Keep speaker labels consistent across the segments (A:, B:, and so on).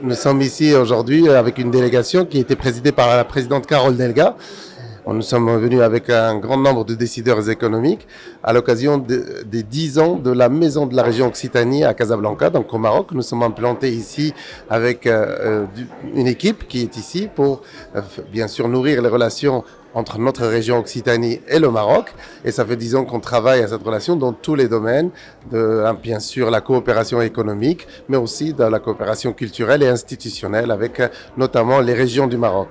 A: Nous sommes ici aujourd'hui avec une délégation qui a été présidée par la présidente Carole Delga. Nous sommes venus avec un grand nombre de décideurs économiques à l'occasion des 10 ans de la Maison de la Région Occitanie à Casablanca, donc au Maroc. Nous sommes implantés ici avec une équipe qui est ici pour bien sûr nourrir les relations entre notre région Occitanie et le Maroc. Et ça fait 10 ans qu'on travaille à cette relation dans tous les domaines, bien sûr la coopération économique, mais aussi dans la coopération culturelle et institutionnelle avec notamment les régions du Maroc.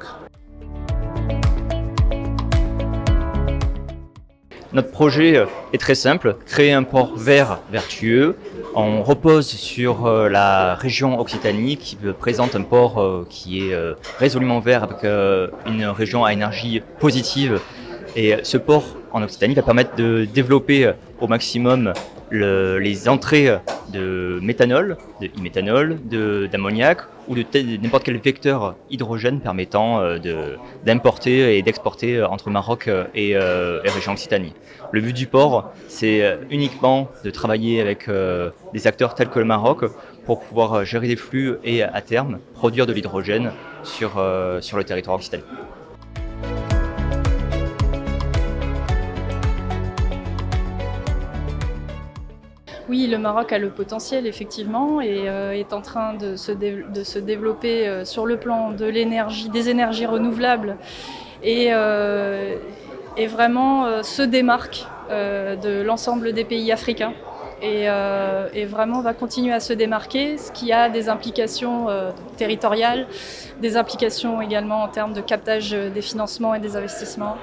B: Notre projet est très simple, créer un port vert vertueux. On repose sur la région Occitanie qui présente un port qui est résolument vert avec une région à énergie positive. Et ce port en Occitanie va permettre de développer au maximum les entrées de méthanol, de e-méthanol, d'ammoniac ou de n'importe quel vecteur hydrogène permettant d'importer et d'exporter entre Maroc et région Occitanie. Le but du port, c'est uniquement de travailler avec des acteurs tels que le Maroc pour pouvoir gérer des flux et à terme produire de l'hydrogène sur le territoire occitanien.
C: Oui, le Maroc a le potentiel effectivement et est en train de se développer sur le plan de l'énergie, des énergies renouvelables et vraiment se démarque de l'ensemble des pays africains et vraiment va continuer à se démarquer, ce qui a des implications territoriales, des implications également en termes de captage des financements et des investissements,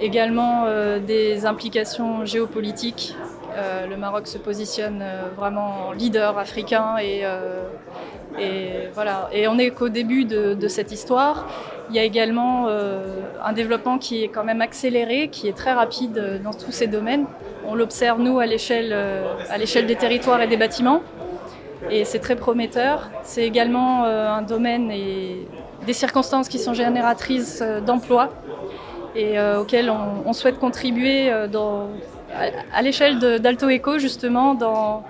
C: également des implications géopolitiques. Le Maroc se positionne vraiment en leader africain et voilà. Et on n'est qu'au début de cette histoire. Il y a également un développement qui est quand même accéléré, qui est très rapide dans tous ces domaines. On l'observe nous à l'échelle des territoires et des bâtiments et c'est très prometteur. C'est également un domaine et des circonstances qui sont génératrices d'emplois et auxquelles on souhaite contribuer à l'échelle d'Alto Eco, justement, dans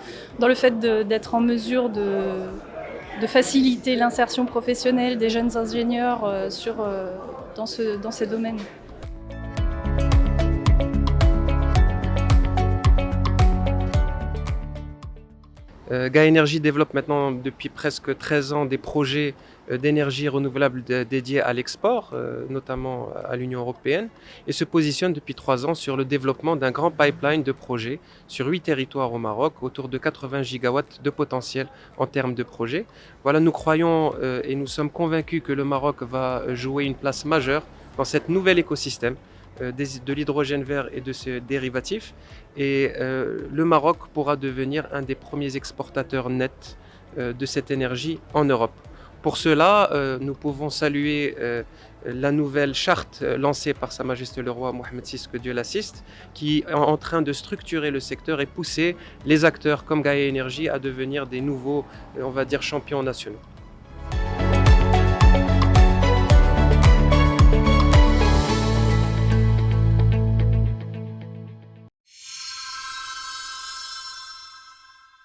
C: le fait d'être en mesure de faciliter l'insertion professionnelle des jeunes ingénieurs dans ces domaines.
D: Gaïa Energy développe maintenant depuis presque 13 ans des projets d'énergie renouvelable dédiés à l'export, notamment à l'Union européenne, et se positionne depuis 3 ans sur le développement d'un grand pipeline de projets sur 8 territoires au Maroc, autour de 80 gigawatts de potentiel en termes de projets. Voilà, nous croyons et nous sommes convaincus que le Maroc va jouer une place majeure dans cet nouvel écosystème de l'hydrogène vert et de ses dérivatifs. Et le Maroc pourra devenir un des premiers exportateurs nets de cette énergie en Europe. Pour cela, nous pouvons saluer la nouvelle charte lancée par Sa Majesté le Roi Mohammed VI, que Dieu l'assiste, qui est en train de structurer le secteur et pousser les acteurs comme Gaïa Energy à devenir des nouveaux, on va dire, champions nationaux.